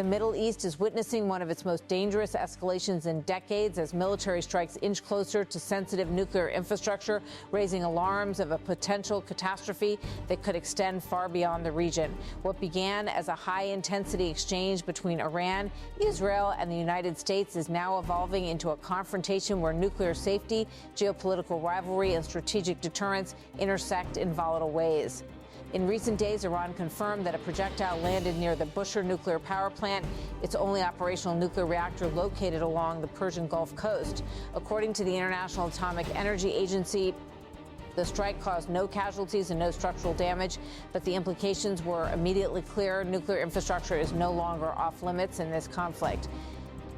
The Middle East is witnessing one of its most dangerous escalations in decades as military strikes inch closer to sensitive nuclear infrastructure, raising alarms of a potential catastrophe that could extend far beyond the region. What began as a high-intensity exchange between Iran, Israel, and the United States is now evolving into a confrontation where nuclear safety, geopolitical rivalry, and strategic deterrence intersect in volatile ways. In recent days, Iran confirmed that a projectile landed near the Bushehr nuclear power plant, its only operational nuclear reactor located along the Persian Gulf coast. According to the International Atomic Energy Agency, the strike caused no casualties and no structural damage, but the implications were immediately clear. Nuclear infrastructure is no longer off limits in this conflict.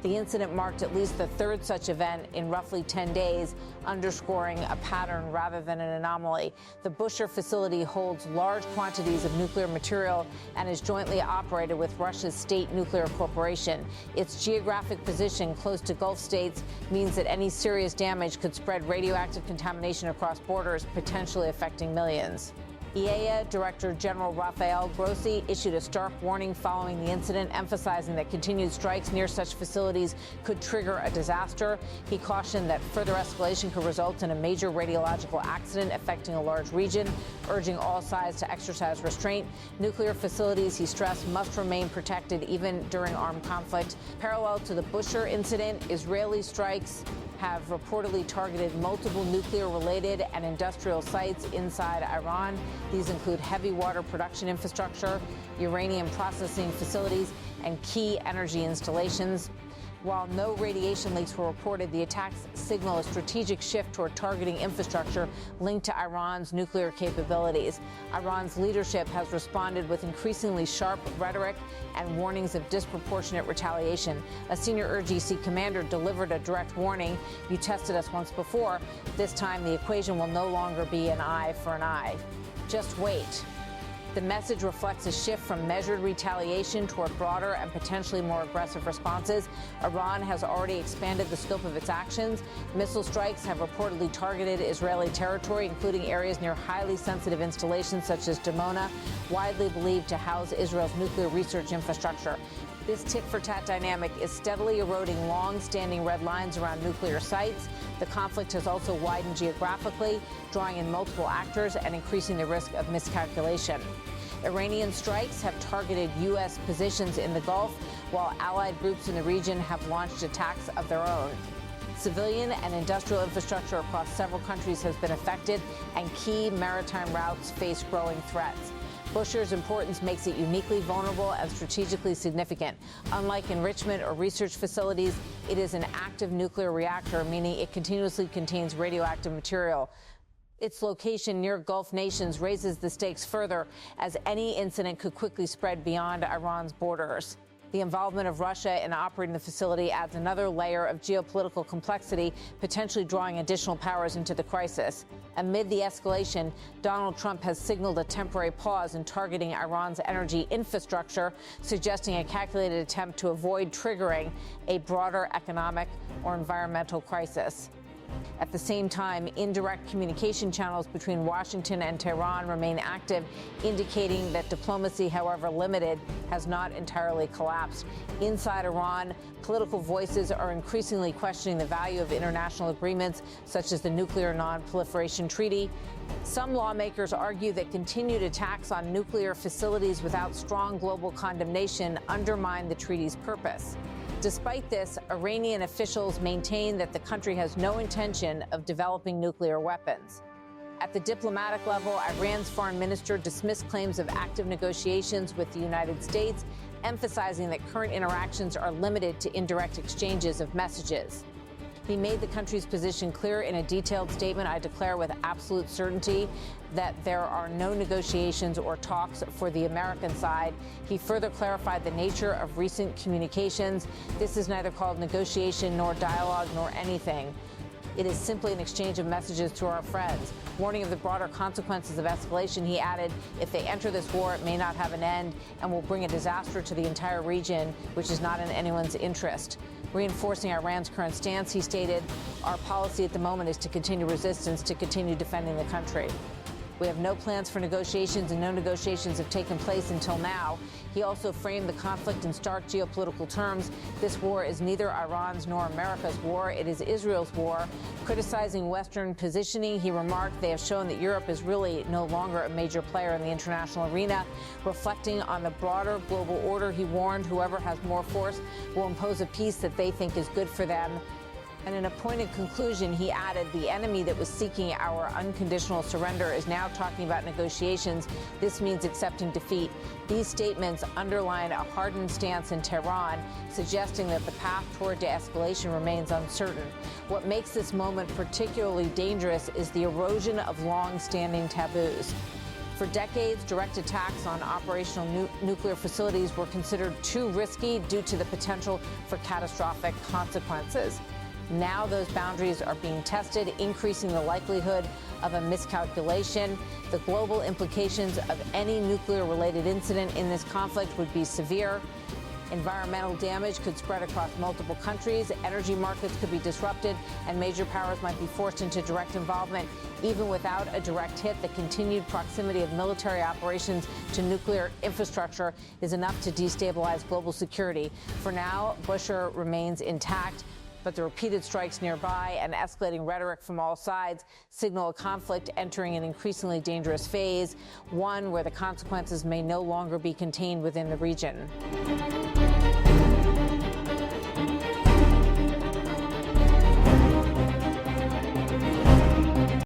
The incident marked at least the third such event in roughly 10 days, underscoring a pattern rather than an anomaly. The Bushehr facility holds large quantities of nuclear material and is jointly operated with Russia's State Nuclear Corporation. Its geographic position close to Gulf states means that any serious damage could spread radioactive contamination across borders, potentially affecting millions. IAEA Director General Rafael Grossi issued a stark warning following the incident, emphasizing that continued strikes near such facilities could trigger a disaster. He cautioned that further escalation could result in a major radiological accident affecting a large region, urging all sides to exercise restraint. Nuclear facilities, he stressed, must remain protected even during armed conflict. Parallel to the Bushehr incident, Israeli strikes have reportedly targeted multiple nuclear-related and industrial sites inside Iran. These include heavy water production infrastructure, uranium processing facilities, and key energy installations. While no radiation leaks were reported, the attacks signal a strategic shift toward targeting infrastructure linked to Iran's nuclear capabilities. Iran's leadership has responded with increasingly sharp rhetoric and warnings of disproportionate retaliation. A senior RGC commander delivered a direct warning. You tested us once before. This time, the equation will no longer be an eye for an eye. Just wait. The message reflects a shift from measured retaliation toward broader and potentially more aggressive responses. Iran has already expanded the scope of its actions. Missile strikes have reportedly targeted Israeli territory, including areas near highly sensitive installations such as Dimona, widely believed to house Israel's nuclear research infrastructure. This tit-for-tat dynamic is steadily eroding long-standing red lines around nuclear sites. The conflict has also widened geographically, drawing in multiple actors and increasing the risk of miscalculation. Iranian strikes have targeted U.S. positions in the Gulf, while allied groups in the region have launched attacks of their own. Civilian and industrial infrastructure across several countries has been affected, and key maritime routes face growing threats. Bushehr's importance makes it uniquely vulnerable and strategically significant. Unlike enrichment or research facilities, it is an active nuclear reactor, meaning it continuously contains radioactive material. Its location near Gulf nations raises the stakes further, as any incident could quickly spread beyond Iran's borders. The involvement of Russia in operating the facility adds another layer of geopolitical complexity, potentially drawing additional powers into the crisis. Amid the escalation, Donald Trump has signaled a temporary pause in targeting Iran's energy infrastructure, suggesting a calculated attempt to avoid triggering a broader economic or environmental crisis. At the same time, indirect communication channels between Washington and Tehran remain active, indicating that diplomacy, however limited, has not entirely collapsed. Inside Iran, political voices are increasingly questioning the value of international agreements, such as the Nuclear Non-Proliferation Treaty. Some lawmakers argue that continued attacks on nuclear facilities without strong global condemnation undermine the treaty's purpose. Despite this, Iranian officials maintain that the country has no intention of developing nuclear weapons. At the diplomatic level, Iran's foreign minister dismissed claims of active negotiations with the United States, emphasizing that current interactions are limited to indirect exchanges of messages. He made the country's position clear in a detailed statement. I declare with absolute certainty that there are no negotiations or talks for the American side. He further clarified the nature of recent communications. This is neither called negotiation nor dialogue nor anything. It is simply an exchange of messages to our friends. Warning of the broader consequences of escalation, he added, if they enter this war, it may not have an end and will bring a disaster to the entire region, which is not in anyone's interest. Reinforcing Iran's current stance, he stated, our policy at the moment is to continue resistance, to continue defending the country. We have no plans for negotiations, and no negotiations have taken place until now. He also framed the conflict in stark geopolitical terms. This war is neither Iran's nor America's war. It is Israel's war. Criticizing Western positioning, he remarked, they have shown that Europe is really no longer a major player in the international arena. Reflecting on the broader global order, he warned whoever has more force will impose a peace that they think is good for them. And in a pointed conclusion, he added, the enemy that was seeking our unconditional surrender is now talking about negotiations. This means accepting defeat. These statements underline a hardened stance in Tehran, suggesting that the path toward de-escalation remains uncertain. What makes this moment particularly dangerous is the erosion of long-standing taboos. For decades, direct attacks on operational nuclear facilities were considered too risky due to the potential for catastrophic consequences. Now those boundaries are being tested, increasing the likelihood of a miscalculation. The global implications of any nuclear-related incident in this conflict would be severe. Environmental damage could spread across multiple countries, energy markets could be disrupted, and major powers might be forced into direct involvement. Even without a direct hit, the continued proximity of military operations to nuclear infrastructure is enough to destabilize global security. For now, Bushehr remains intact, but the repeated strikes nearby and escalating rhetoric from all sides signal a conflict entering an increasingly dangerous phase, one where the consequences may no longer be contained within the region.